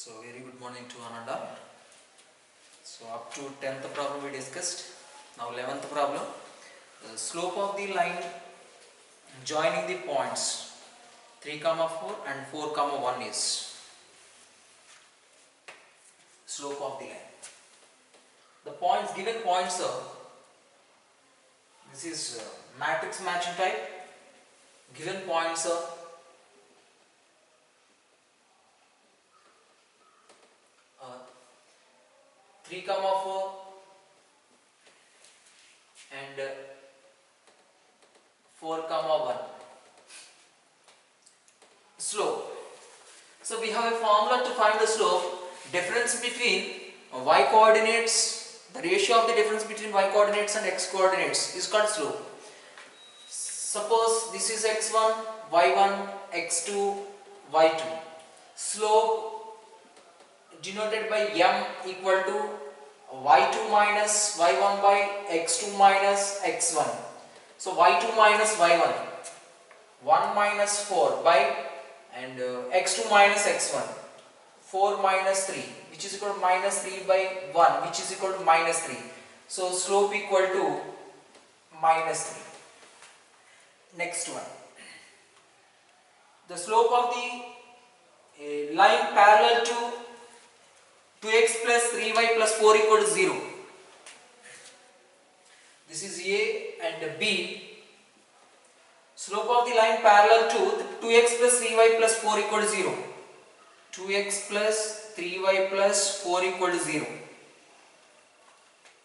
So very good morning to Ananda. So up to 10th problem we discussed. Now 11th problem. The slope of the line joining the points 3, 4 and 4, 1 is slope of the line. The points, given points are, this is matrix matching type. Given points are 3, 4 and 4, 1. Slope. So we have a formula to find the slope. Difference between y coordinates, the ratio of the difference between y coordinates and x coordinates is called slope. Suppose this is x1, y1, x2, y2. Slope denoted by m equal to y2 minus y1 by x2 minus x1. So y2 minus y1, 1 minus 4 by and x2 minus x1, 4 minus 3, which is equal to minus 3 by 1, which is equal to minus 3. So slope equal to minus 3. Next one. The slope of the line parallel to 2x plus 3y plus 4 equal to 0. This is A and B. Slope of the line parallel to 2x plus 3y plus 4 equal to 0. 2x plus 3y plus 4 equal to 0.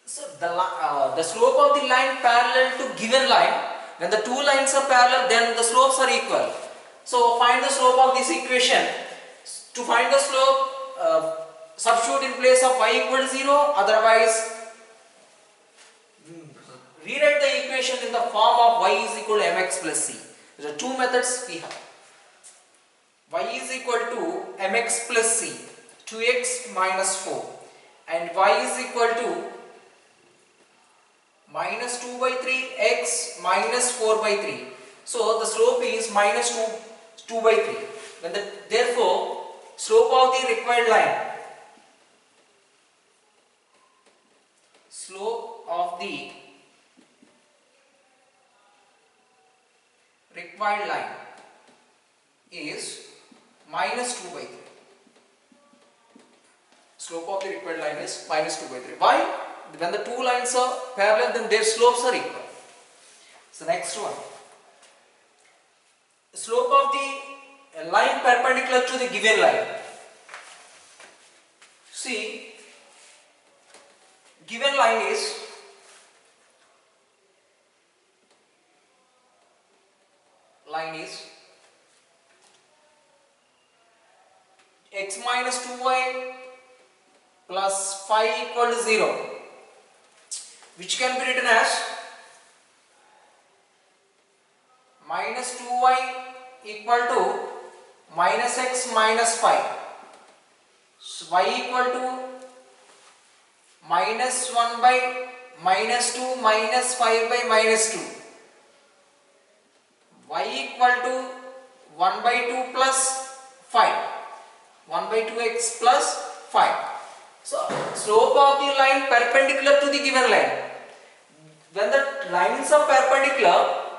So the slope of the line parallel to given line, when the two lines are parallel, then the slopes are equal. So find the slope of this equation. To find the slope, substitute in place of y equal to 0, otherwise rewrite the equation in the form of y is equal to mx plus c. There are two methods we have. Y is equal to mx plus c, 2x minus 4, and y is equal to minus 2 by 3 x minus 4 by 3. So the slope is minus 2 by 3. Therefore, slope of the required line, slope of the required line is minus 2 by 3. Slope of the required line is minus 2 by 3. Why? When the two lines are parallel, then their slopes are equal. So next one. The slope of the line perpendicular to the given line. See, given line is x minus 2y plus 5 equal to 0, which can be written as minus 2y equal to minus x minus 5. So y equal to minus 1 by minus 2 minus 5 by minus 2. Y equal to 1 by 2 plus 5. 1 by 2x plus 5. So slope of the line perpendicular to the given line. When the lines are perpendicular,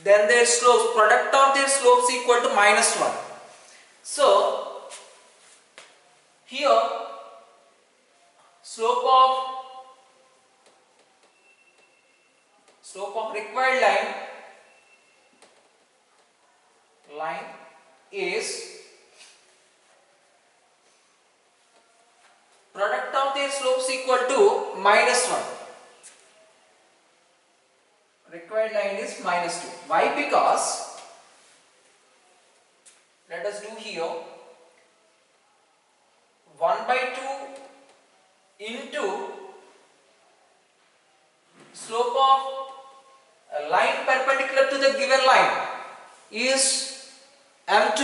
then their slopes, product of their slopes equal to minus 1. So here slope of required line is product of their slopes equal to minus 1. Required line is minus 2. Why? Because, let us do here, 1 by 2 into slope of a line perpendicular to the given line is m2,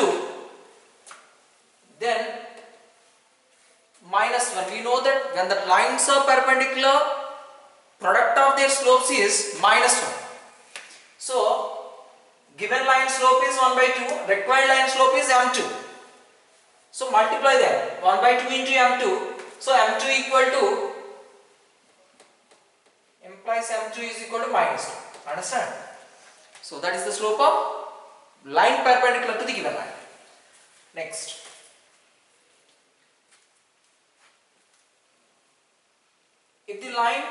then minus 1. We know that when the lines are perpendicular, product of their slopes is minus 1. So given line slope is 1 by 2, required line slope is m2. So multiply them, 1 by 2 into m2. So m2 equal to, implies m2 is equal to minus 2. Understand? So that is the slope of line perpendicular to the given line. Next, if the line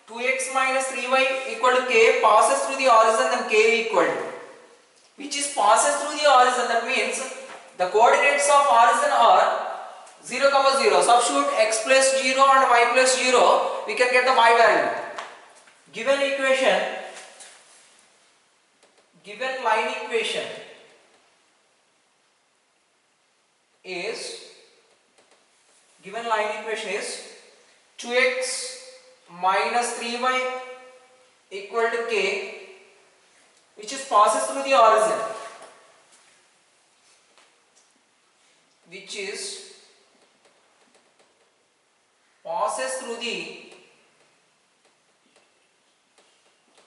2x minus 3y equal to k passes through the horizon, then k equal to, which is passes through the horizon, that means the coordinates of horizon are 0, 0. Substitute x plus 0 and y plus 0, we can get the y value. Given equation, given line equation is, given line equation is 2x minus 3y equal to k, which is passes through the horizon, which is passes through the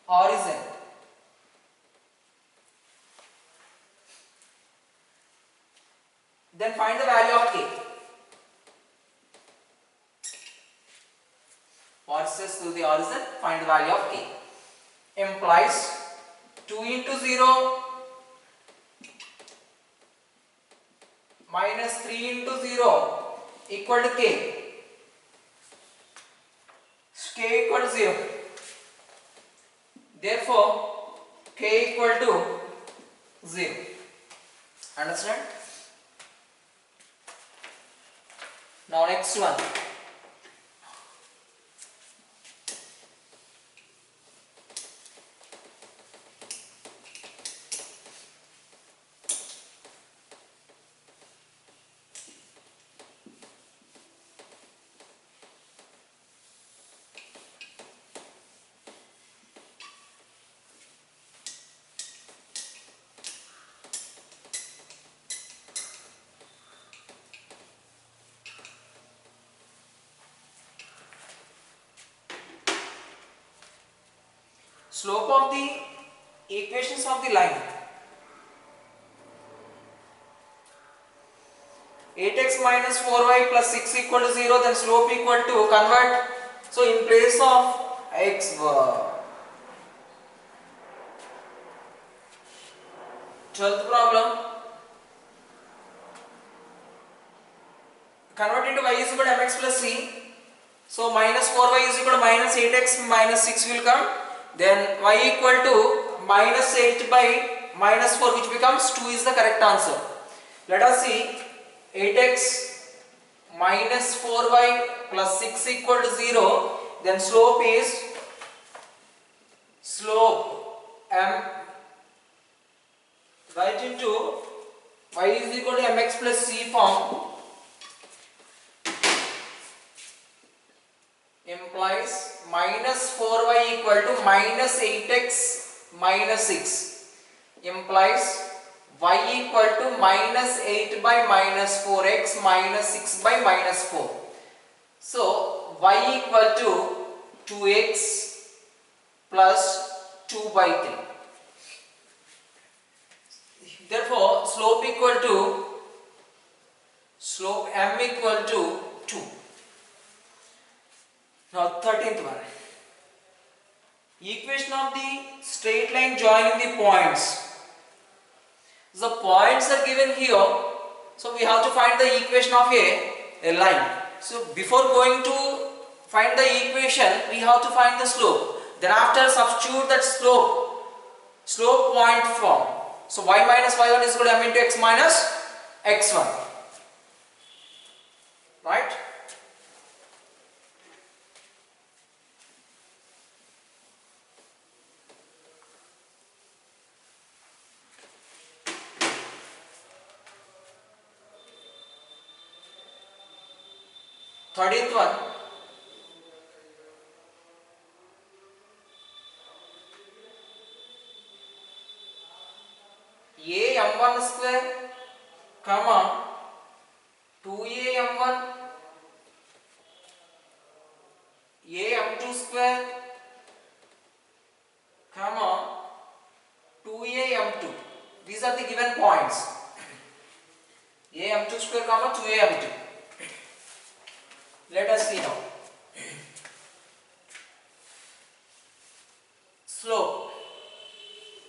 horizon. Then find the value of k. Passes through the horizon, find the value of k. Implies 2 into 0 minus 3 into 0 equal to k. K equal to 0. Therefore, k equal to 0. Understand? Now next one. Slope of the equations of the line. 8x minus 4y plus 6 equal to 0, then slope equal to, convert. So in place of x, 12th problem, convert into y is equal to mx plus c. So minus 4y is equal to minus 8x minus 6 will come. Then y equal to minus 8 by minus 4, which becomes 2 is the correct answer. Let us see, 8x minus 4y plus 6 equal to 0. Then slope is, slope m, right into y is equal to mx plus c form, implies minus 4y equal to minus 8x minus 6, implies y equal to minus 8 by minus 4x minus 6 by minus 4. So y equal to 2x plus 2 by 3. Therefore slope equal to, slope m equal to 2. Now 13th one. Equation of the straight line joining the points. The points are given here, so we have to find the equation of a line. So before going to find the equation, we have to find the slope. Then after substitute that slope point form. So y minus y1 is equal to m into x minus x1. Right? Thirtieth one. A m1 square, comma 2a m1, a m2 square, comma 2a m2. These are the given points. a m2 square comma 2a m2. Let us see now. Slope.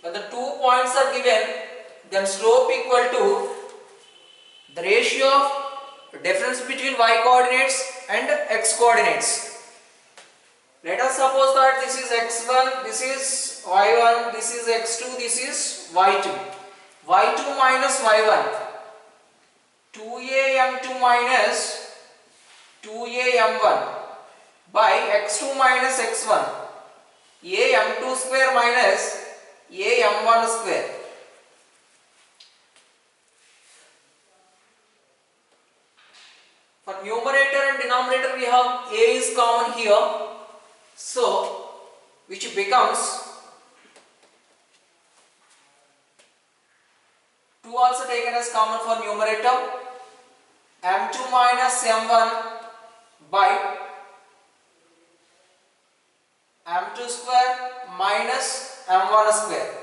When the 2 points are given, then slope equal to the ratio of difference between y coordinates and x coordinates. Let us suppose that this is x1, this is y1, this is x2, this is y2. y2 minus y1, 2a m2 minus 2a m1 by x2 minus x1, a m2 square minus a m1 square. For numerator and denominator we have a is common here, so which becomes 2 also taken as common for numerator, m2 minus m1 by m2 square minus m1 square,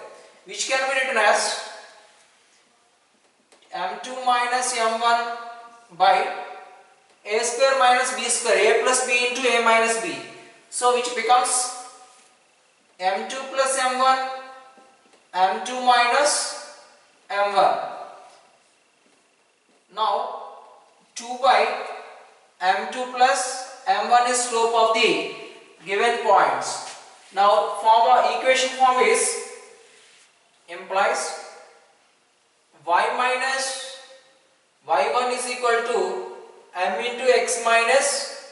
which can be written as m2 minus m1 by a square minus b square, a plus b into a minus b, so which becomes m2 plus m1, m2 minus m1. Now 2 by m2 plus m1 is slope of the given points. Now equation form is implies y minus y1 is equal to m into x minus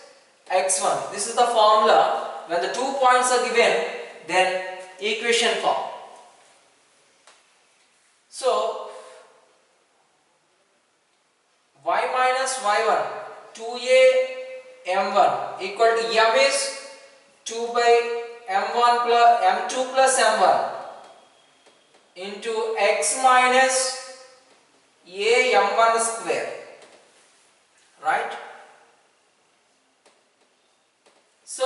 x1. This is the formula when the 2 points are given, then equation form. So y minus y1, 2a m1 equal to m is 2 by m1 plus m2 plus m1 into x minus a m1 square, right? So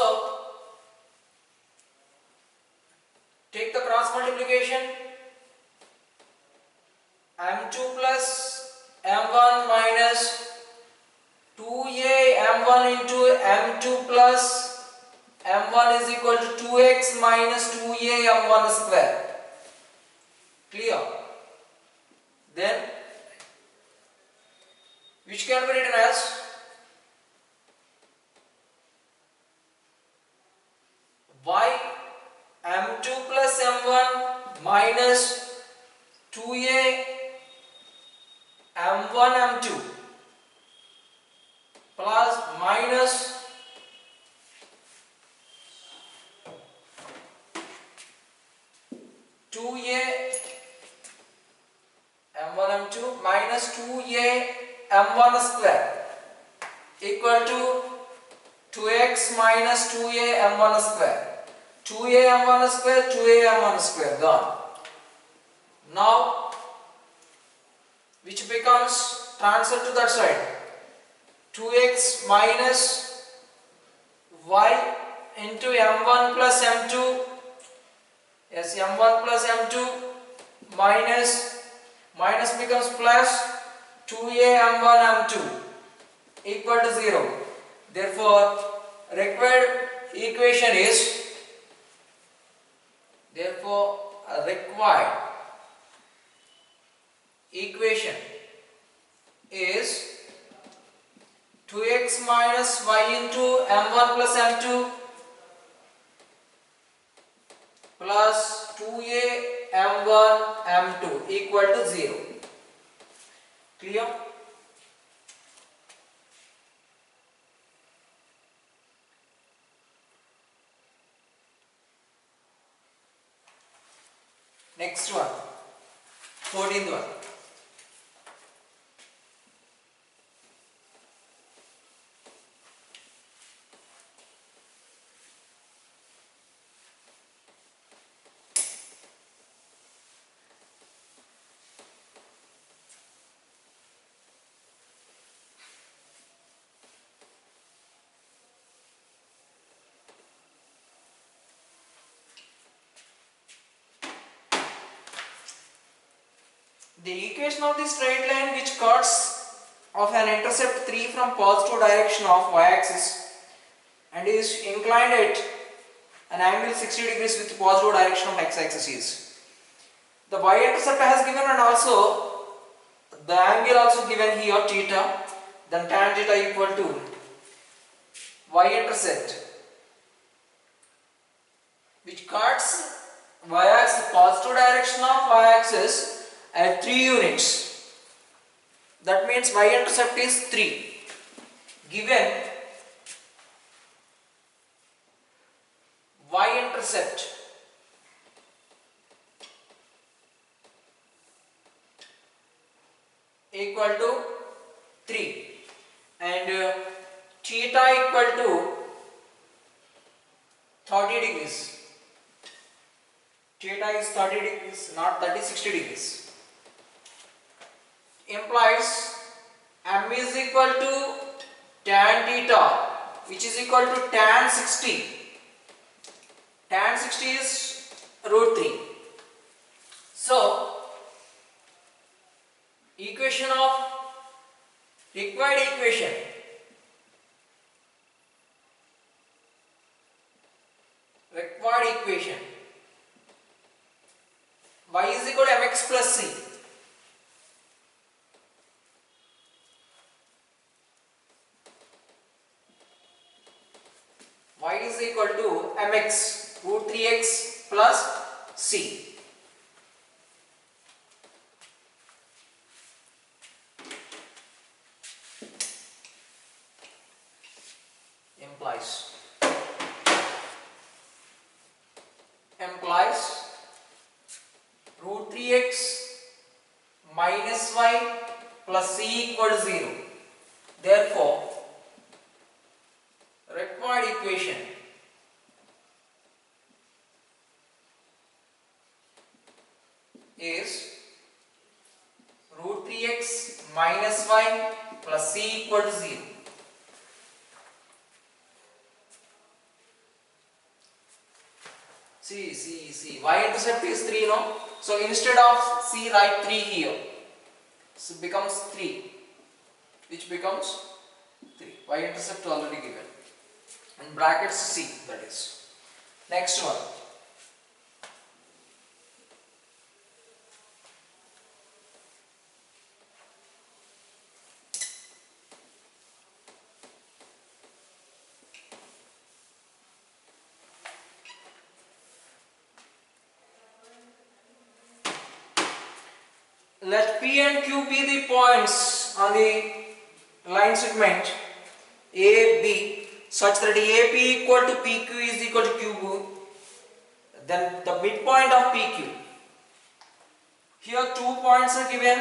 take the cross multiplication, m2 plus m1 minus 2a m1 into m2 plus m1 is equal to 2x minus 2a m1 square. Clear? Then which can be written as y m2 plus m1 minus 2a m1 m2 plus minus 2a m1 m2 minus 2a m1 square equal to 2x minus 2a m1 square. 2a m1 square, 2a m1 square gone. Now which becomes transfer to that side, 2x minus y into m1 plus m2, yes, m1 plus m2 minus becomes plus 2a m1 m2 equal to 0. Therefore required equation is, required equation is 2x minus y into m1 plus m2 plus 2a m1 m2 equal to 0. Clear? Next one, 14th one. The equation of the straight line which cuts of an intercept 3 from positive direction of y-axis and is inclined at an angle 60 degrees with positive direction of x-axis is. The y-intercept has given and also the angle also given here theta, then tan theta equal to y-intercept which cuts y-axis positive direction of y-axis at 3 units. That means y-intercept is 3. Given y-intercept equal to 3 and theta equal to 30 degrees. Theta is 30 degrees, not 60 degrees. Implies m is equal to tan theta, which is equal to tan 60. Tan 60 is root 3. So, equation of required equation y is equal to mx plus c. Y is equal to mx root 3x plus c. Implies root 3x minus y plus c equal to 0. Therefore, required equation is root 3x minus y plus c equal to 0. See, y-intercept is 3, no? So instead of c, write 3 here. So becomes 3, which becomes 3. Y-intercept already given. In brackets c, that is. Next one. Let P and Q be the points on the line segment AB such that AP equal to PQ is equal to QB. Then the midpoint of PQ. Here 2 points are given.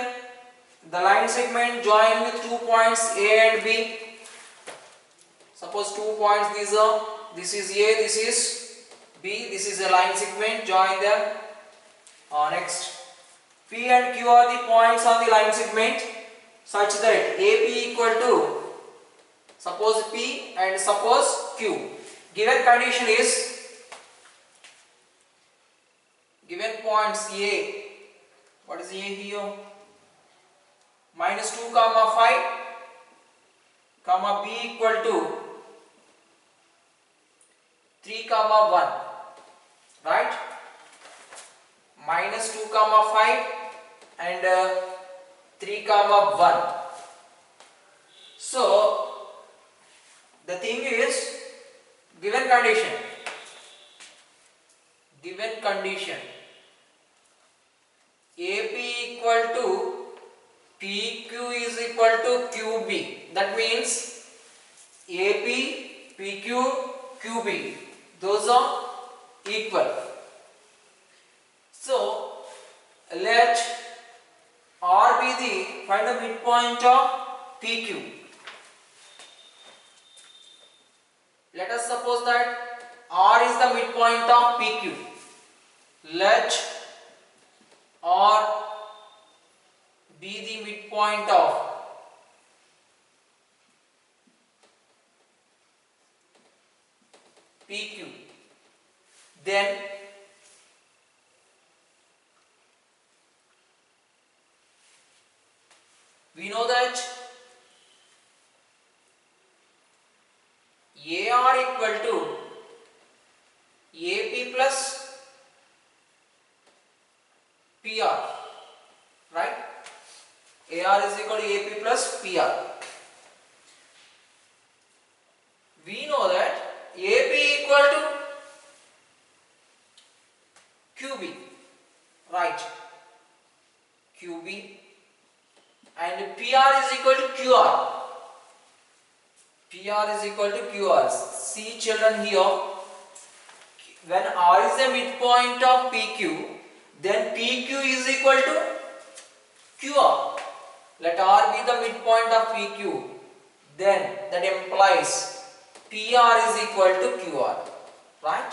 The line segment join with 2 points A and B. Suppose 2 points these are. This is A, this is B. This is a line segment. Join them. Next. P and Q are the points on the line segment such that AP equal to suppose P and suppose Q. Given condition is given points A. What is A here? Minus 2 comma 5 comma B equal to 3 comma 1, right? Minus 2 comma 5 and 3 comma 1. So the thing is given condition AP equal to PQ is equal to QB. That means AP, PQ, QB, those are equal. So let R be the find the midpoint of PQ. Let us suppose that R is the midpoint of PQ. Let R be the midpoint of PQ. Then we know that equal to AP plus PR, right? AR is equal to AP plus PR. We know that AP equal to QB, right? QB, and PR is equal to QR. PR is equal to QR. See children here, when R is the midpoint of PQ, then PQ is equal to QR. Let R be the midpoint of PQ, then that implies PR is equal to QR, right?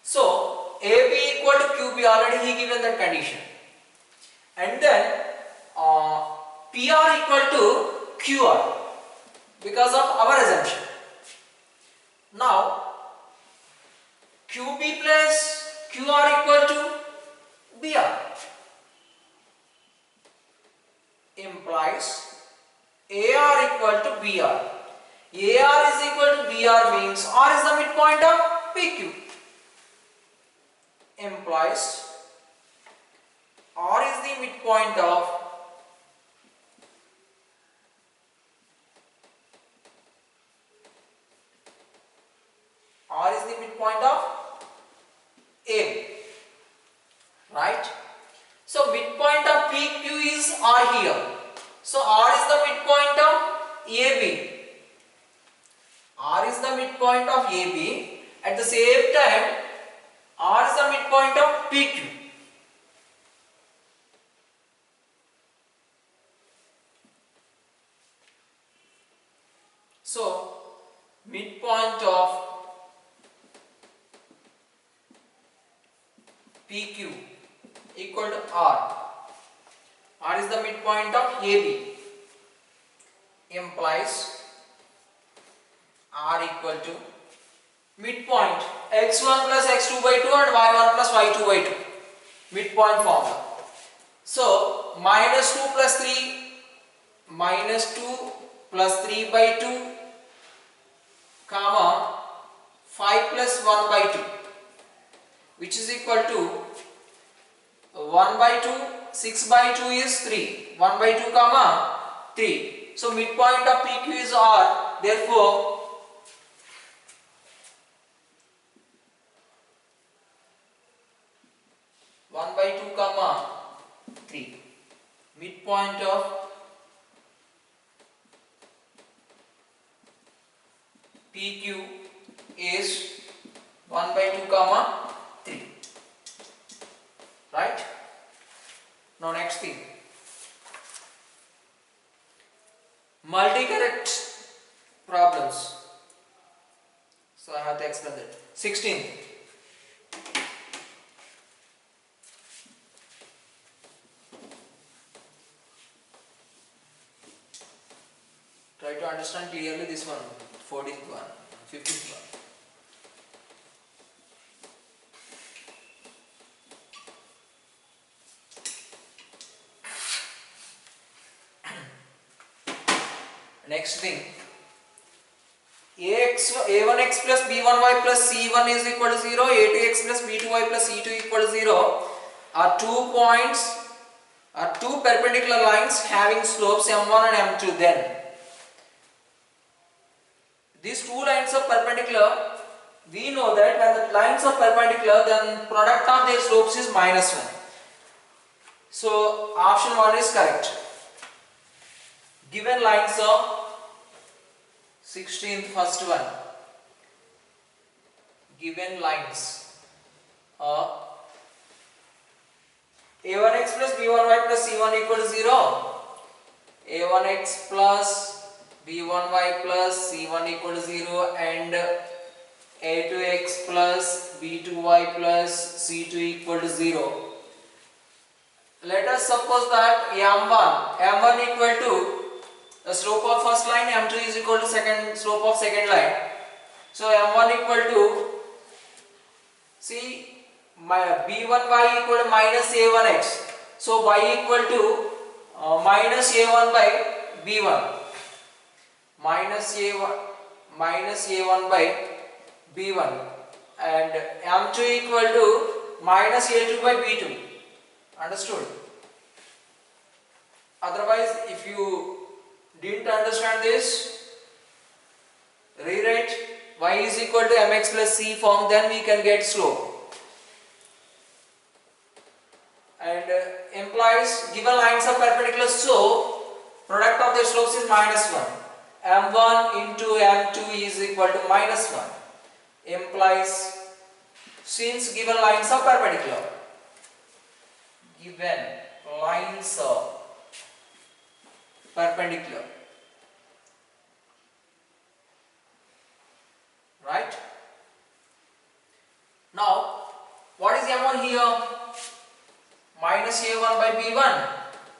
So AB equal to QB, already he given that condition, and then PR equal to QR because of our assumption. Now QB plus QR equal to BR implies AR equal to BR. AR is equal to BR means R is the midpoint of PQ, implies R is the midpoint of AB, right? So midpoint of PQ is R here. So R is the midpoint of AB. R is the midpoint of AB. At the same time, R is the midpoint of PQ. So midpoint of PQ equal to R. R is the midpoint of AB, implies R equal to midpoint x1 plus x2 by 2 and y1 plus y2 by 2. Midpoint formula. So minus 2 plus 3 by 2 comma 5 plus 1 by 2, which is equal to 1 by 2, 6 by 2 is 3, 1 by 2 comma 3. So midpoint of PQ is R, therefore midpoint of PQ is 1 by 2 comma 3, right? Now next thing, multi-correct problems. So I have to explain that. 16. Try to understand clearly this one, 14th one, 15th one. Next thing, a1x plus b1y plus c1 is equal to 0, a2x plus b2y plus c2 equal to 0 are 2 points, are 2 perpendicular lines having slopes m1 and m2. Then these 2 lines are perpendicular. We know that when the lines are perpendicular, then product of their slopes is minus 1. So option 1 is correct. Given lines of 16th first one, given lines of a1x plus b1y plus c1 equal to 0, a1x plus b1y plus c1 equal to 0 and a2x plus b2y plus c2 equal to 0. Let us suppose that m1 equal to the slope of first line, m2 is equal to slope of second line. So m1 equal to, see, b1y equal to minus a1x. So y equal to minus a1 by b1, minus a1 by b1 and m2 equal to minus a2 by b2. Understood? Otherwise, if you didn't understand this, rewrite y is equal to mx plus c form, then we can get slope. And implies given lines are perpendicular, so product of their slopes is minus 1. m1 into m2 is equal to minus 1. Implies since given lines are perpendicular, given lines are perpendicular, right? Now what is m1 here? Minus a1 by b1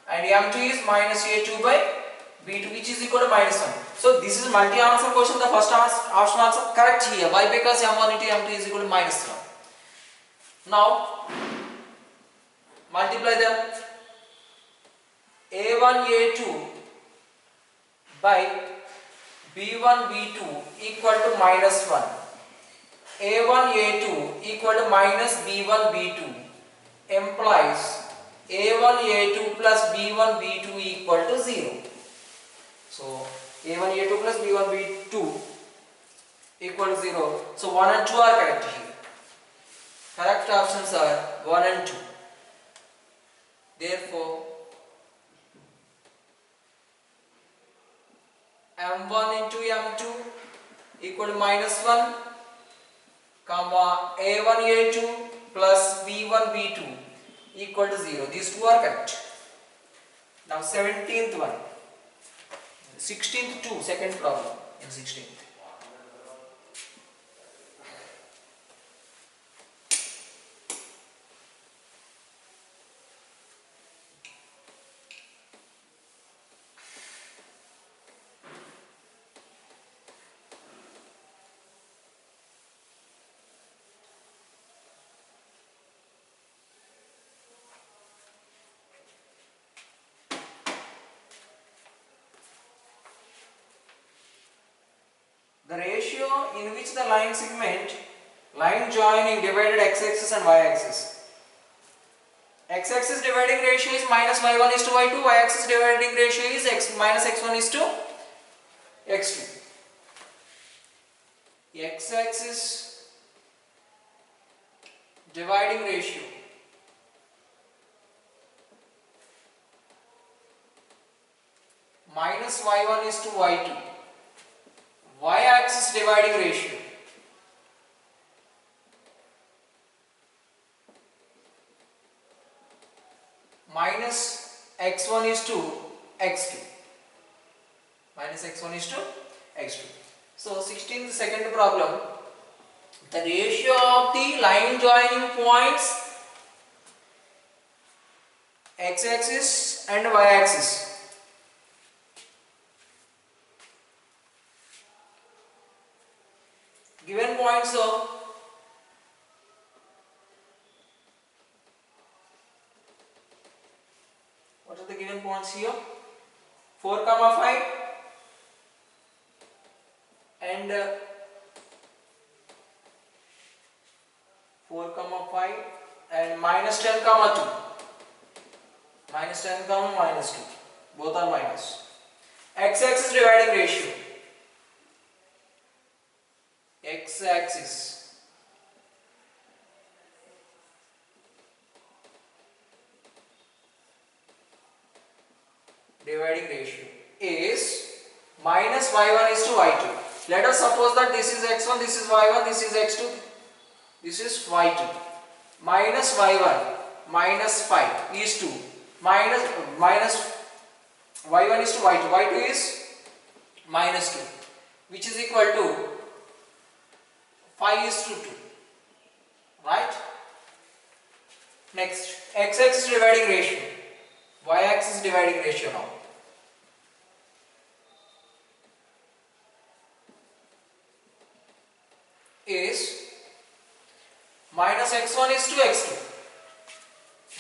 and m2 is minus a2 by b2, which is equal to minus 1. So this is multi-answer question. The first option also correct here. Why? Because m1 into m2 is equal to minus 1. Now multiply them. a1 a2 by b1 b2 equal to minus 1. a1 a2 equal to minus b1 b2 implies a1 a2 plus b1 b2 equal to 0. So a1 a2 plus b1 b2 equal to 0. So 1 and 2 are correct here. Correct options are 1 and 2. Therefore m1 into m2 equal to minus 1 comma a1 a2 plus b1 b2 equal to 0. These two are correct. Now 17th one, 16th two, second problem in 16th. The ratio in which the line segment, line joining divided x-axis and y-axis. X-axis dividing ratio is minus y1 is to y2, y-axis dividing ratio is minus x1 is to x2. X-axis dividing ratio minus y1 is to y2. Y-axis dividing ratio minus x1 is to x2. Minus x1 is to x2. So 16th second problem, the ratio of the line joining points x-axis and y-axis. Given points of what are the given points here? 4, 5 and 4, 5 and minus 10, 2. Minus 10, minus 2. Both are minus. X-axis dividing ratio. X-axis dividing ratio is minus y1 is to y2. Let us suppose that this is x1, this is y1, this is x2, this is y2. Minus y1 minus 5 is to minus y1 is to y2. y2 is minus 2, which is equal to 5 is to 2, right? Next, x-axis dividing ratio, y-axis dividing ratio now. Is minus x1 is to x2.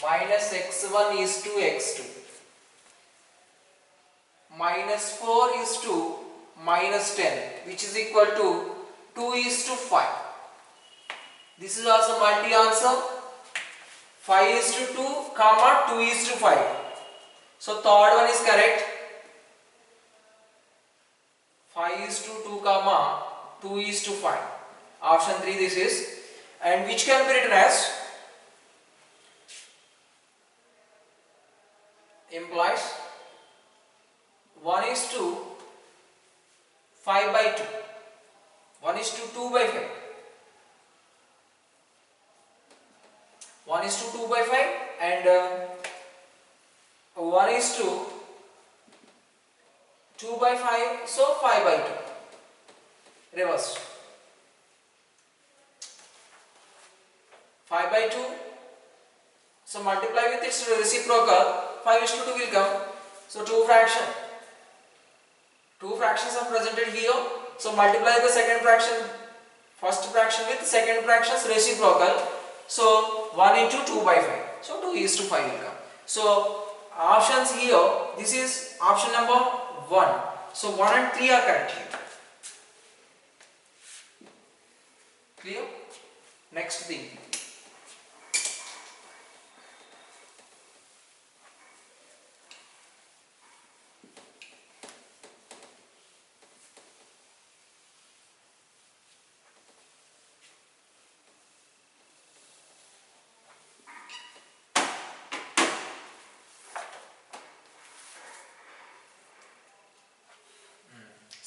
Minus x1 is to x2. Minus 4 is to minus 10, which is equal to 2 is to 5. This is also multi answer. 5 is to 2 comma 2 is to 5. So third one is correct. 5 is to 2 comma 2 is to 5. Option 3 this is. And which can be written as implies 1 is to 5 by 2. 1 is to 2 by 5. 1 is to 2 by 5 and 1 is to 2 by 5, so 5 by 2. Reverse. 5 by 2. So multiply with its reciprocal. 5 is to 2 will come. So 2 fraction. 2 fractions are presented here. So multiply the second fraction, first fraction with second fraction's reciprocal. So 1 into 2 by 5. So 2 is to 5 will come. So options here, this is option number 1. So 1 and 3 are correct here. Clear? Next thing.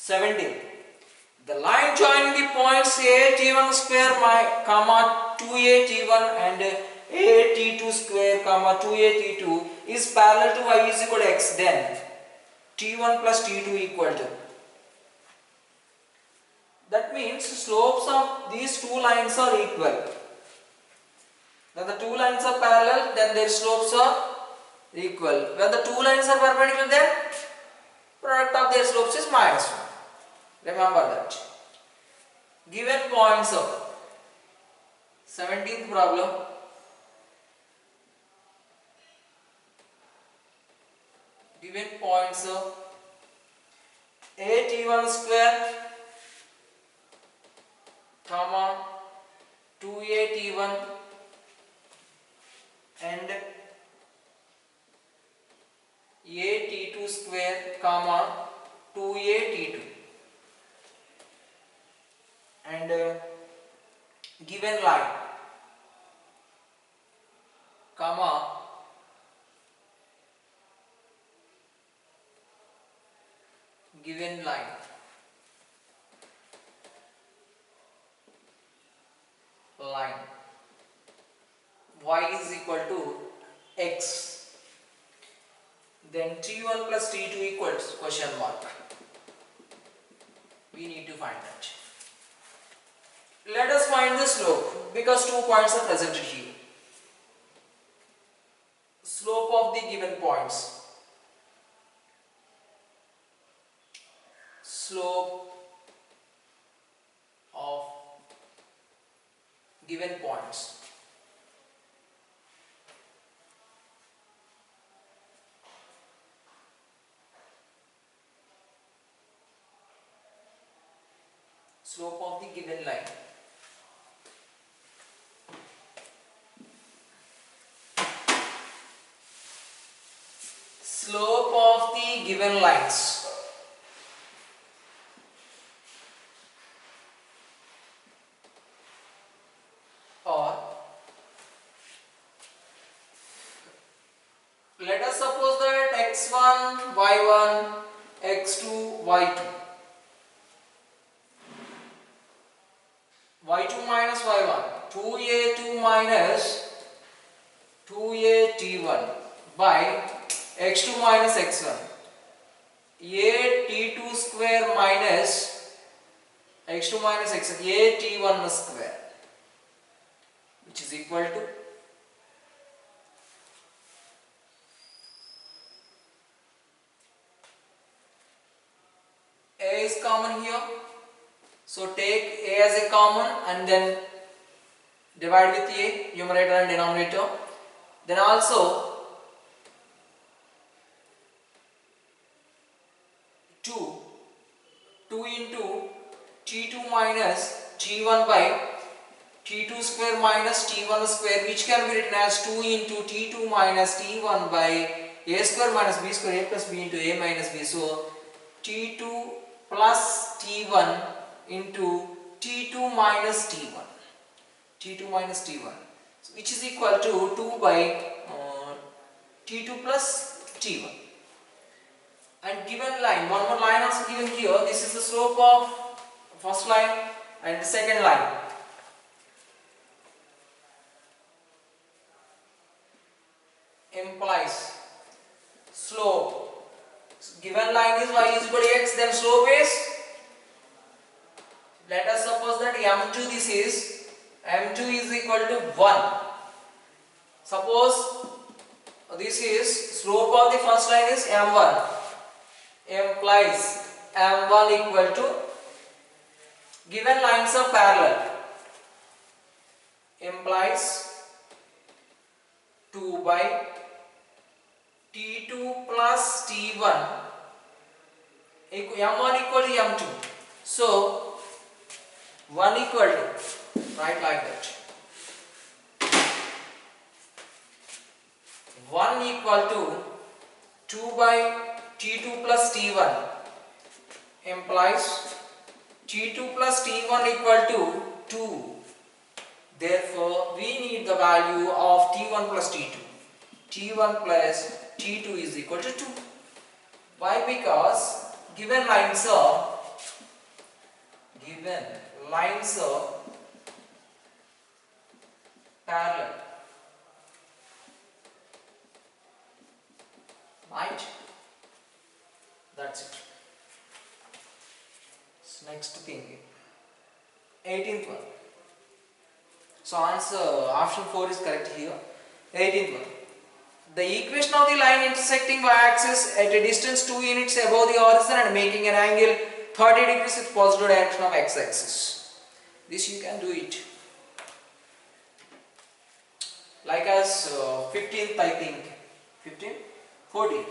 Seventeenth. The line joining the points a t1 square comma 2a t1 and a t2 square comma 2a t2 is parallel to y is equal to x. Then t1 plus t2 equal to. That means slopes of these two lines are equal. When the two lines are parallel, then their slopes are equal. When the two lines are perpendicular, then product of their slopes is minus 1. Remember that. Given points of 17th problem. Given points of a t1 square comma 2a t1 and a t2 square comma 2a t2 and given line comma given line y is equal to x, then t1 plus t2 equals question mark. We need to find that. Let us find the slope because 2 points are presented here. Slope of the given points. Slope of given points. Slope of the given line. Slope of the given lines. Or let us suppose that x1, y1, x2, y2. y2 minus y1, 2a2 minus 2a t1 by x2 minus x1, a t2 square minus x2 minus x1, a t1 square, which is equal to a is common here. So take a as a common and then divide with a, numerator and denominator. Then also 2 into t2 minus t1 by t2 square minus t1 square, which can be written as 2 into t2 minus t1 by a square minus b square, a plus b into a minus b. So t2 plus t1 into t2 minus t1, t2 minus t1, which is equal to 2 by t2 plus t1. And given line, one more line also given here. This is the slope of first line and the second line. Implies slope. Given line is y is equal to x, then slope is, let us suppose that m2 this is, m2 is equal to 1. Suppose this is slope of the first line is m1, implies m1 equal to, given lines are parallel, implies 2 by t2 plus t1, m1 equal to m2. So 1 equal to, write like that, 1 equal to 2 by t2 plus t1, implies t2 plus t1 equal to 2. Therefore we need the value of t1 plus t2. t1 plus t2 is equal to 2. Why? Because given lines are parallel, right? That's it. So next thing, 18th one. So answer option 4 is correct here. 18th one. The equation of the line intersecting y-axis at a distance 2 units above the horizon and making an angle 30 degrees with positive direction of x-axis. This you can do it. Like as 15th, I think. 15? 14.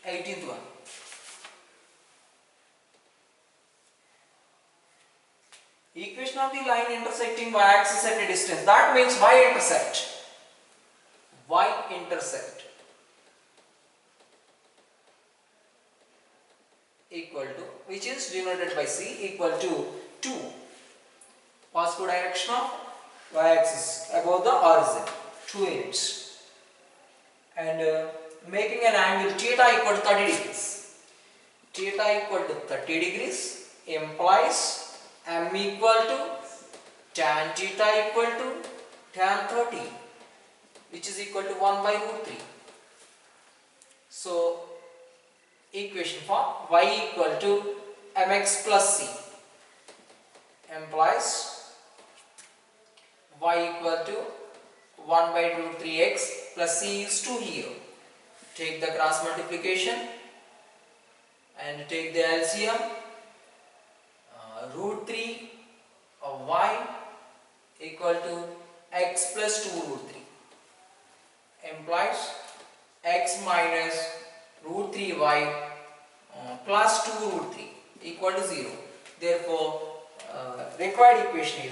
Eighteenth one. Equation of the line intersecting y-axis at a distance. That means y-intercept. Y-intercept equal to, which is denoted by C, equal to 2. Positive direction of y-axis above the horizon, 2 units. And making an angle theta equal to 30 degrees. Theta equal to 30 degrees implies m equal to tan theta equal to tan 30, which is equal to 1 by root 3. So equation for y equal to mx plus c implies y equal to 1 by root 3x plus c is 2 here. Take the cross multiplication and take the LCM. Root 3 of y equal to x plus 2 root 3 implies x minus root 3y plus 2 root 3 equal to 0. Therefore required equation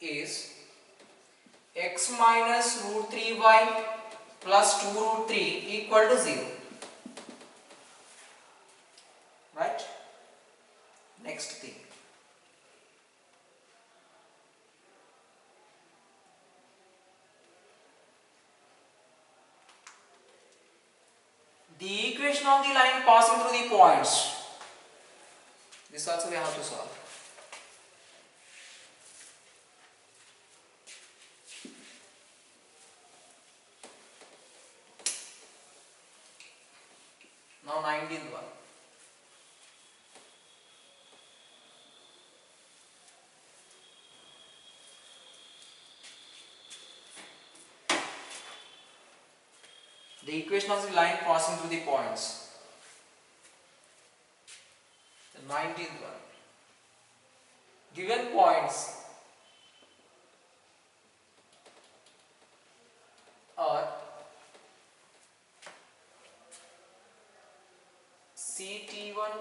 is, x minus root 3y plus 2 root 3 equal to 0. Right? Next thing. equation of the line passing through the points. This also we have to solve. Now 19th one. The equation of the line passing through the points. The 19th one. Given points are CT1,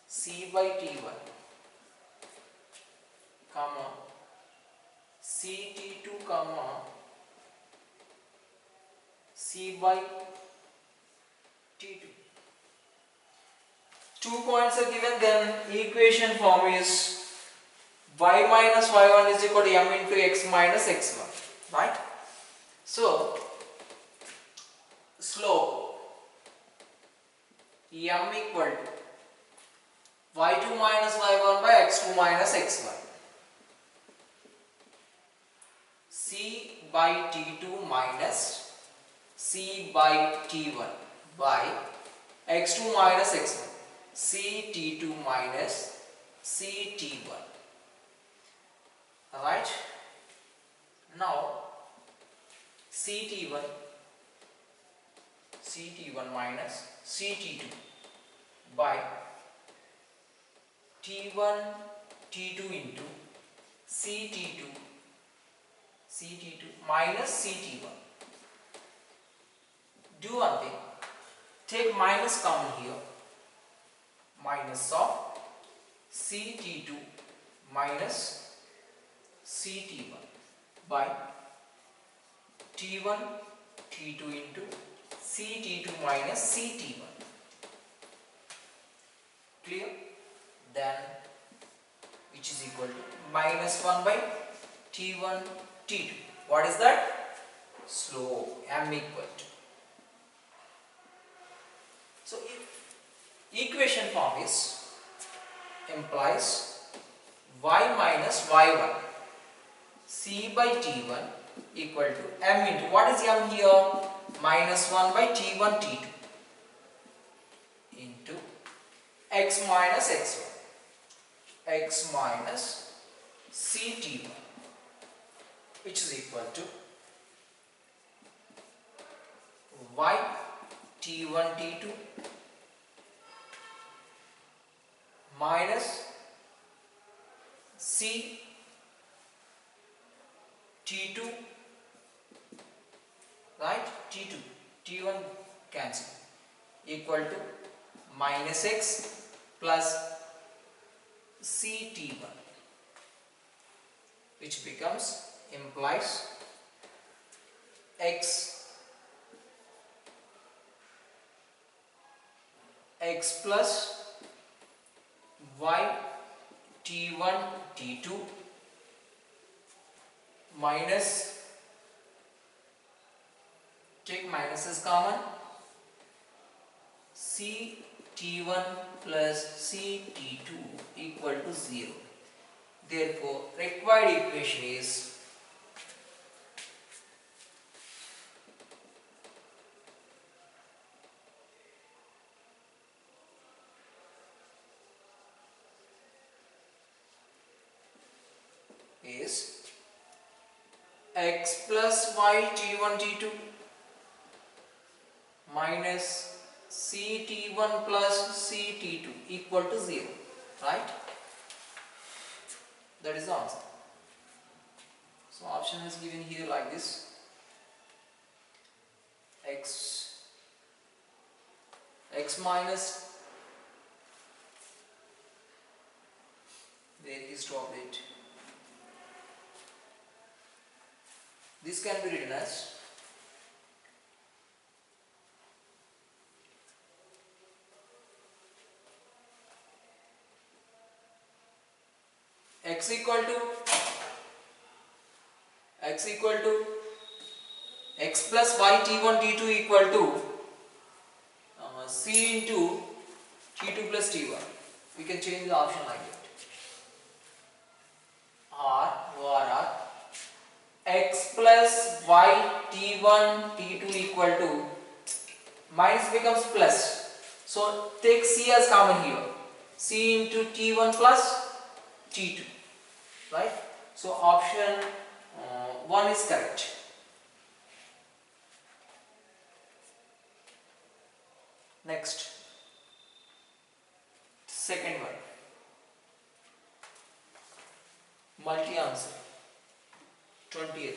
C by T1, CT2, C by T2. 2 points are given, then equation form is y minus y1 is equal to m into x minus x1, right? So slope m equal to y2 minus y1 by x2 minus x1, c by t2 minus c by t1 by x2 minus x1, c t2 minus c t1. Alright, now CT1 minus CT2 by T1 T2 into CT2 minus CT1. Do one thing, take minus common here, minus of CT2 minus CT1 by T1 T2 into CT2 minus CT1. Clear? Then which is equal to minus 1 by T1 T2. What is that? Slope m equal to. So equation form is implies y minus y1 c by t1 equal to m into, what is m here? Minus 1 by t1 t2 into x minus x1, x minus ct1, which is equal to y t1 t2 minus c t2, right? t2 t1 cancel, equal to minus x plus ct1, which becomes implies x plus y t1 t2 minus, take minus as common, c t1 plus c t2 equal to 0. Therefore required equation is x plus y t1 t2 minus c t1 plus c t2 equal to 0, right? That is the answer. So option is given here like this, x minus, where is to update, this can be written as x equal to x plus y t1 t2 equal to C into T2 plus T1. We can change the option like that. or x plus y T1 T2 equal to minus becomes plus. So take C as common here. C into T1 plus T2. Right? So option 1 is correct. Next, second one, multi answer, 20th.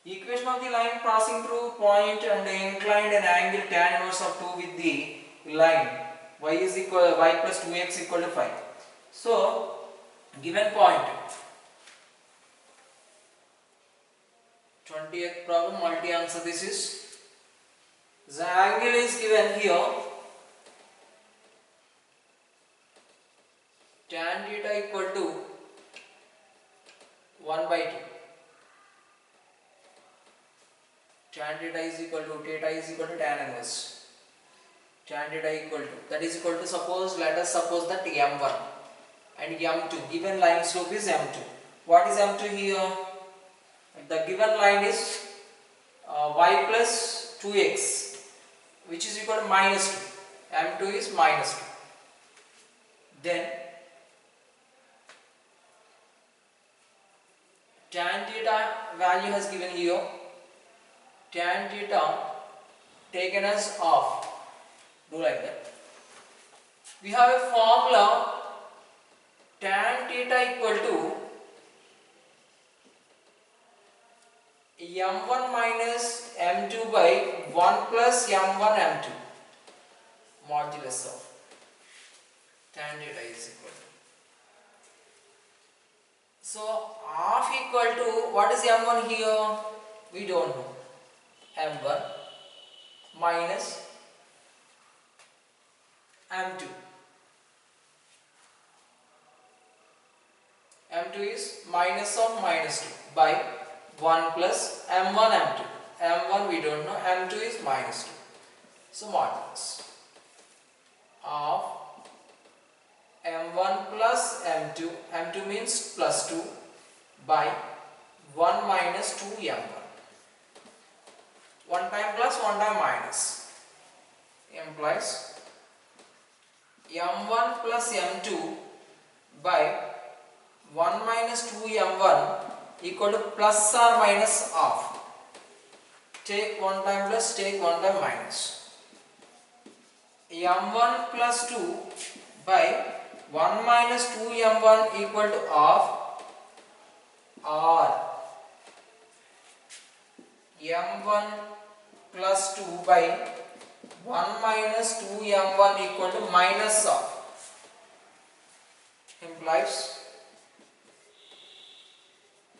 Equation of the line passing through point and inclined an angle tan inverse of 2 with the line y is equal y plus 2x equal to 5. So given point, 20th problem, multi answer. This is the angle is given here, tan theta equal to 1 by 2. Tan theta is equal to theta is equal to tan inverse. Tan theta equal to, that is equal to, suppose, let us suppose that m1 and m2, given line slope is m2. What is m2 here? The given line is y plus 2x, which is equal to minus 2. m2 is minus 2. Then tan theta value has given here, tan theta taken as off. Do like that. We have a formula, tan theta equal to m1 minus m2 by 1 plus m1 m2 modulus of tan theta is equal to. So half equal to, what is m1 here? We don't know. m1 minus m2. m2 is minus of minus 2 by 1 plus m1 m2. m1 we don't know, m2 is minus 2. So modulus of m1 plus m2, m2 means plus 2, by 1 minus 2 m1. One time plus, one time minus, implies m1 plus m2 by 1 minus 2 m1 equal to plus or minus half. Take one time plus, take one time minus. m1 plus 2 by 1 minus 2 m1 equal to half, or m1 plus 2 by 1 minus 2 m1 equal to minus of, implies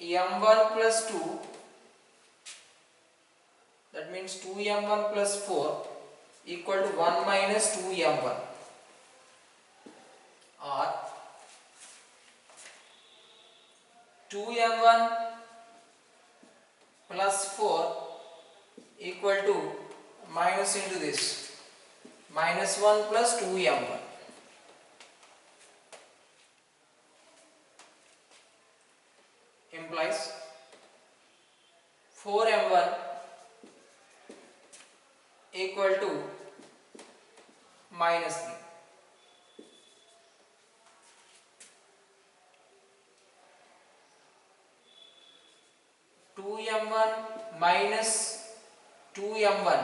m1 plus 2, that means 2 m1 plus 4 equal to 1 minus 2 m1, or 2 m1 plus 4 equal to minus into this minus 1 plus 2 m1, implies 4 m1 equal to minus 3. m1 minus 2 m1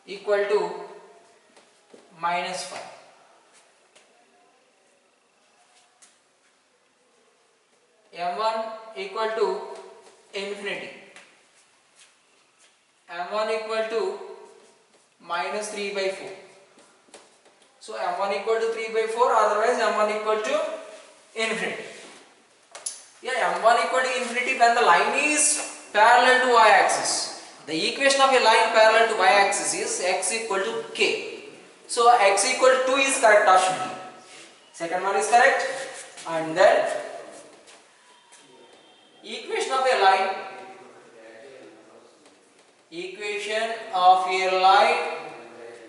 equal to minus 5. m1 equal to infinity, m1 equal to minus 3 by 4. So m1 equal to 3 by 4, otherwise m1 equal to infinity. Yeah, m1 equal to infinity when the line is parallel to y-axis. The equation of a line parallel to y-axis is x equal to k. So x equal to 2 is correct option. Second one is correct. And then equation of a line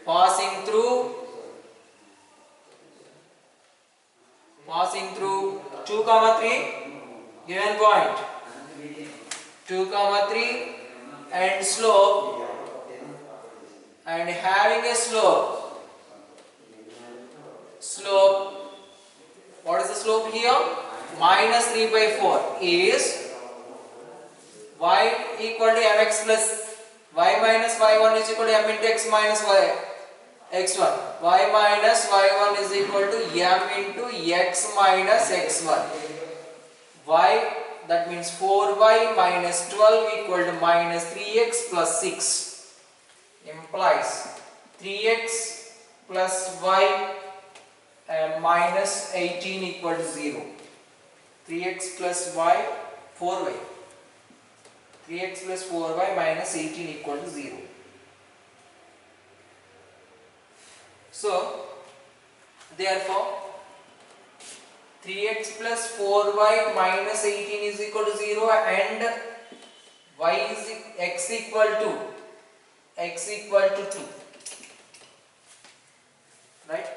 passing through 2 comma 3 given point 2 comma 3 and slope, and having a slope what is the slope here? Minus 3 by 4 is y equal to mx plus y minus y1 is equal to m into x minus y x1. Y minus y1 is equal to m into x minus x1. Y, that means 4y minus 12 equal to minus 3x plus 6, implies 3x plus y minus 18 equal to 0. 3x plus y 4y, 3x plus 4y minus 18 equal to 0. So therefore 3x plus 4y minus 18 is equal to 0 and y is x equal to 2, right?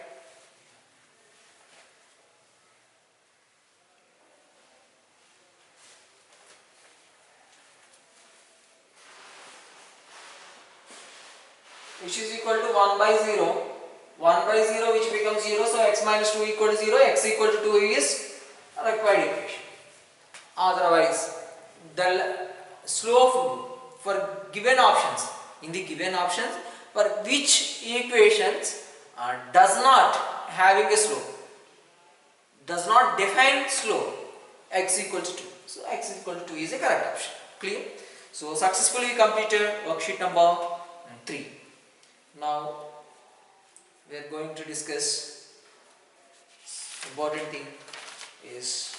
Which is equal to 1 by 0, 1 by 0 which becomes 0, so x minus 2 equal to 0, x equal to 2 is required equation. Otherwise the slope for given options, in the given options for which equations does not having a slope, does not define slope, x equal to 2. So x equal to 2 is a correct option. Clear? So successfully completed worksheet number 3. Now we are going to discuss important thing is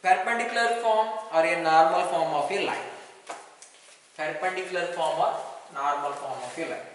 perpendicular form or a normal form of a line. Perpendicular form or normal form of a line.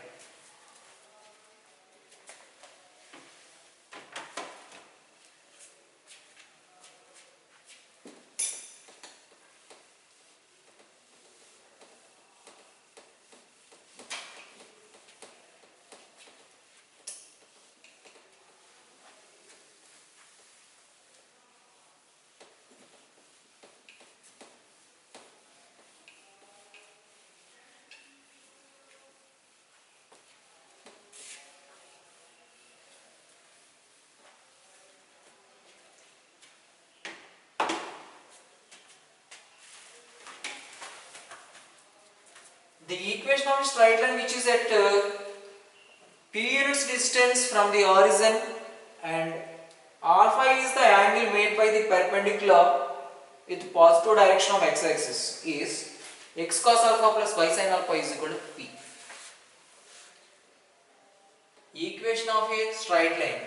The equation of a straight line which is at p units distance from the horizon and alpha is the angle made by the perpendicular with positive direction of x-axis is x cos alpha plus y sin alpha is equal to p. Equation of a straight line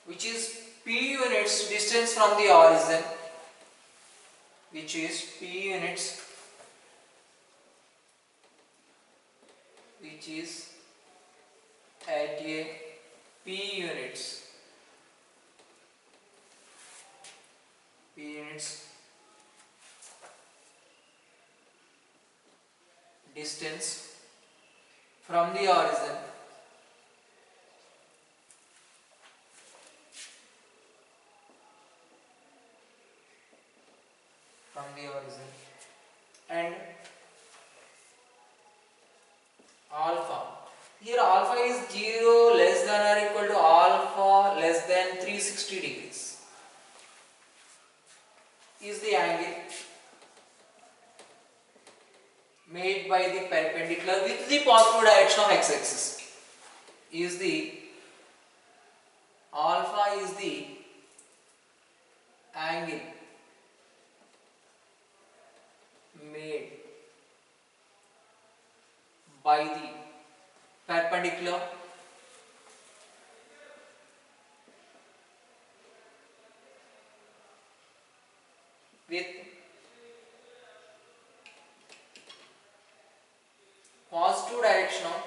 which is p units distance from the horizon, which is p units, which is at a p units distance from the horizon and alpha. Here alpha is 0 less than or equal to alpha less than 360 degrees is the angle made by the perpendicular with the positive direction of x-axis is the alpha is the angle made by the perpendicular with positive direction of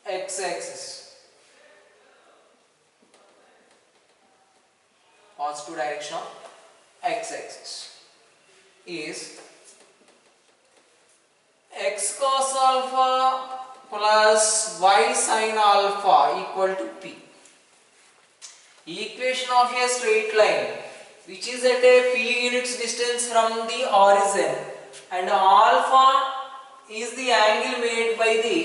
x-axis. Positive direction of x-axis is x cos alpha plus y sin alpha equal to p. Equation of a straight line which is at a p units distance from the origin and alpha is the angle made by the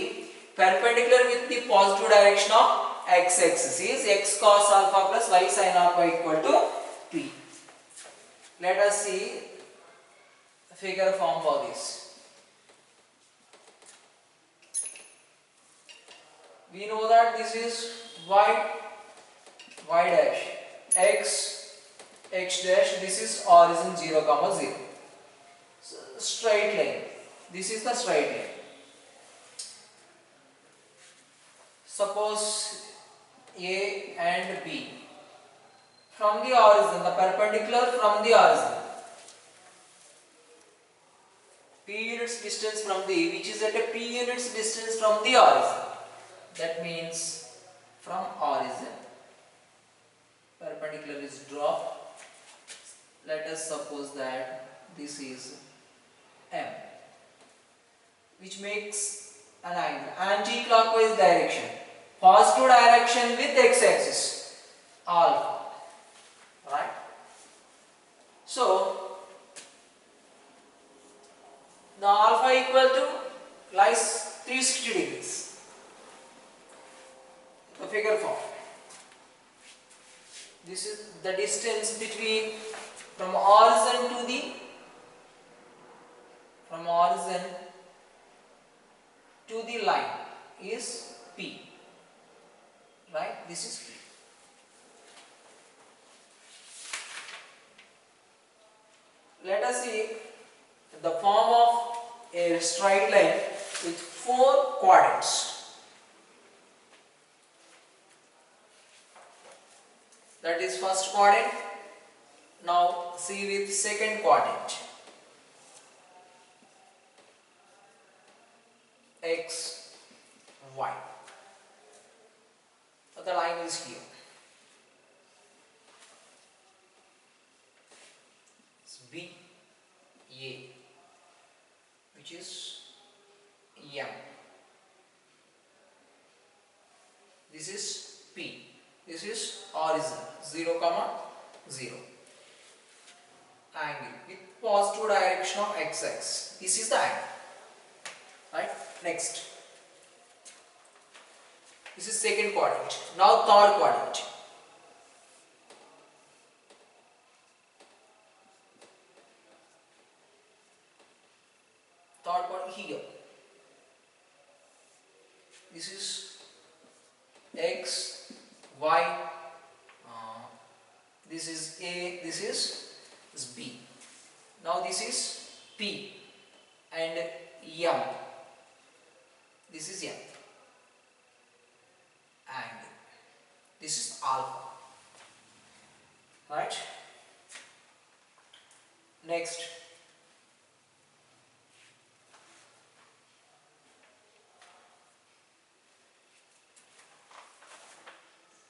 perpendicular with the positive direction of x-axis is x cos alpha plus y sin alpha equal to p. Let us see the figure form for this. We know that this is y dash, x dash, this is origin 0 comma 0. So, straight line, this is the straight line. Suppose A and B from the origin, the perpendicular from the origin, p units distance from the, which is at a p units distance from the origin. That means from origin perpendicular is dropped. Let us suppose that this is M, which makes an angle anti-clockwise direction, positive direction with x-axis alpha, right? So the alpha equal to lies 360 degrees. The figure form. This is the distance between from origin to the line is P, right? This is P. Let us see the form of a straight line with 4 quadrants. That is first quadrant. Now see with second quadrant. X, Y. So the line is here. It's B, A, which is M. This is P. This is origin 0 comma 0. Angle with positive direction of x-axis. This is the angle. Right? Next. This is second quadrant. Now third quadrant. Third quadrant here. This is x, y, this is A, this is B. Now this is P and M. This is M. And this is alpha. Right? Next.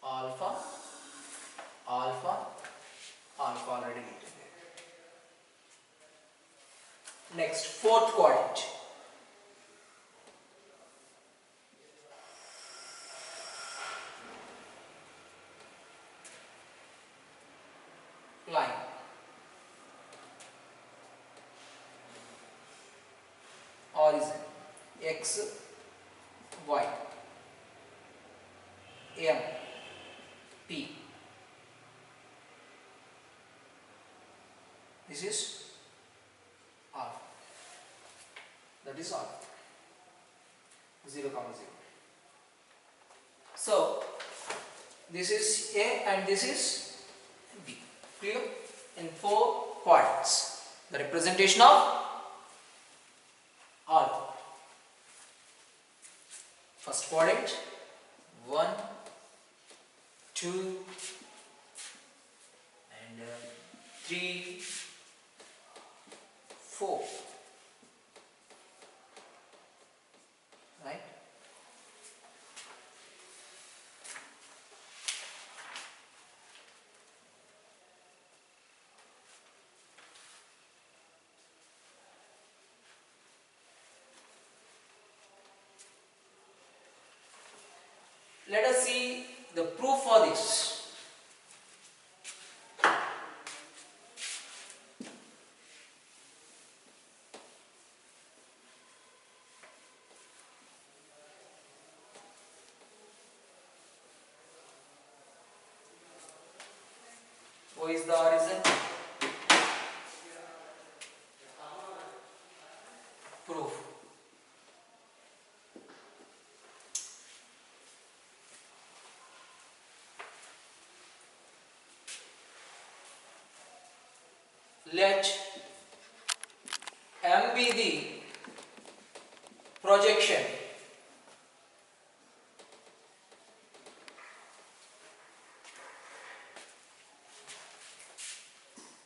Alpha, alpha, alpha already written there. Next, fourth quadrant. Line. Origin. X, Y, M, P. This is alpha. That is alpha. 0, 0. So this is A and this is B. Clear? In 4 quadrants. The representation of alpha. First quadrant 1, 2, and 3, 4. Right? Let us see the proof for this. O is the origin. Proof. Let M be the projection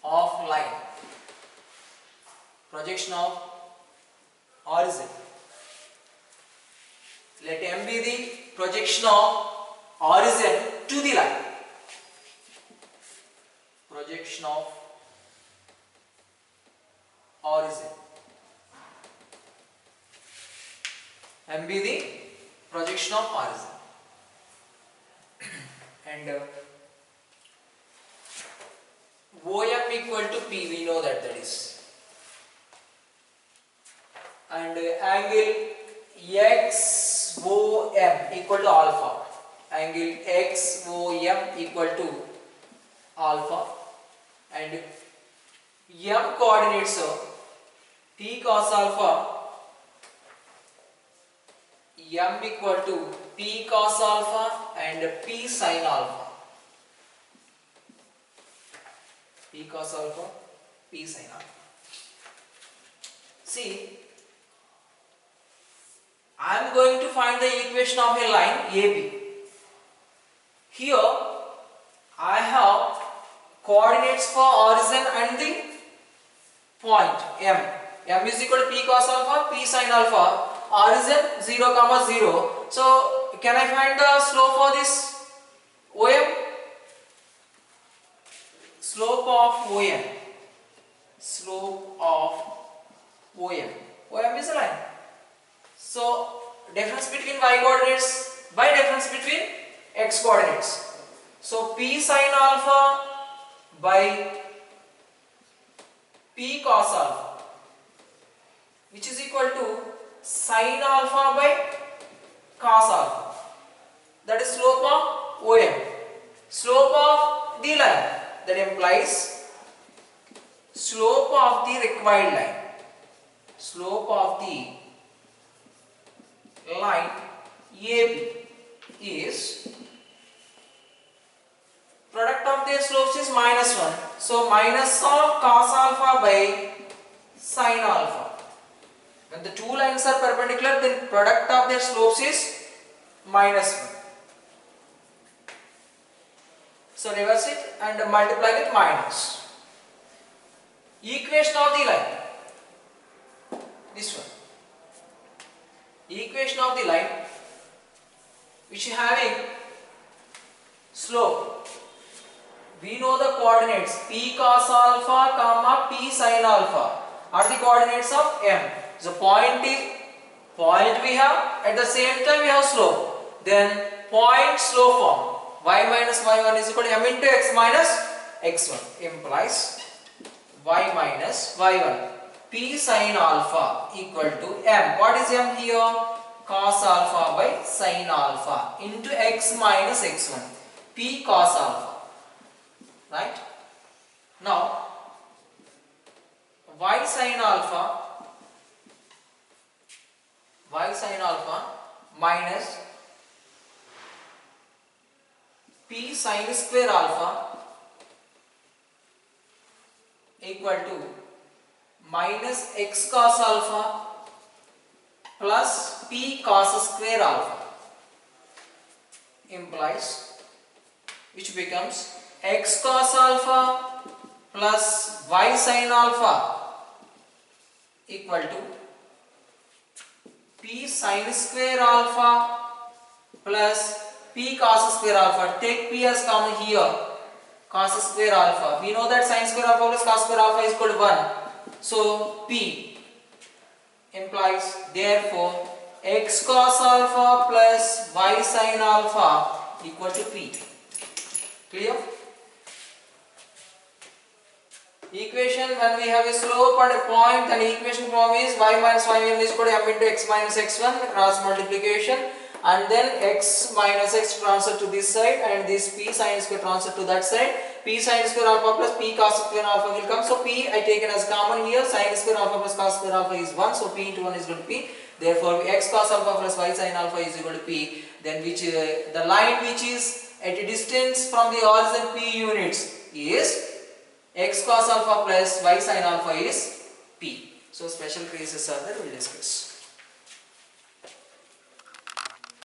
of line, projection of origin. Let M be the projection of origin to the line. Projection of origin. M be the projection of origin. And OM equal to P, we know that is. And angle XOM equal to alpha. Angle XOM equal to alpha. And M coordinates are P cos alpha, M equal to P cos alpha and P sin alpha. P cos alpha, P sin alpha. See, I am going to find the equation of a line AB. Here I have coordinates for origin and the point M. M is equal to P cos alpha, P sin alpha. Origin 0, 0. So can I find the slope for this OM? Slope of OM. Slope of OM. OM is a line. So difference between y coordinates by difference between x coordinates. So P sin alpha by P cos alpha, which is equal to sin alpha by cos alpha. That is slope of OM. Slope of the line, that implies slope of the required line. Slope of the line AB is product of their slopes is -1. So minus of cos alpha by sin alpha. When the two lines are perpendicular, then product of their slopes is -1. So reverse it and multiply with minus. Equation of the line. This one. Equation of the line which is having slope. We know the coordinates P cos alpha comma P sin alpha are the coordinates of M. So point we have, at the same time we have slope. Then point slope form. Y minus y1 is equal to M into x minus x1 implies y minus y1 P sin alpha equal to M. What is M here? Cos alpha by sin alpha into x minus x1. P cos alpha. Right? Now y sin alpha minus p sin square alpha equal to minus x cos alpha plus p cos square alpha implies, which becomes x cos alpha plus y sin alpha equal to p sin square alpha plus p cos square alpha. Take p as common here. Cos square alpha. We know that sin square alpha plus cos square alpha is equal to 1. So p implies, therefore x cos alpha plus y sin alpha equal to p. Clear? Equation when we have a slope and a point, then equation form is y minus ym is equal to m into x minus x1 cross multiplication, and then x minus x transfer to this side and this p sin square transfer to that side. P sin square alpha plus p cos square alpha will come. So p I taken as common here. Sin square alpha plus cos square alpha is 1. So p into 1 is equal to p. Therefore x cos alpha plus y sin alpha is equal to p. Then which the line which is at a distance from the origin p units is x cos alpha plus y sin alpha is p. So special cases are there, we will discuss.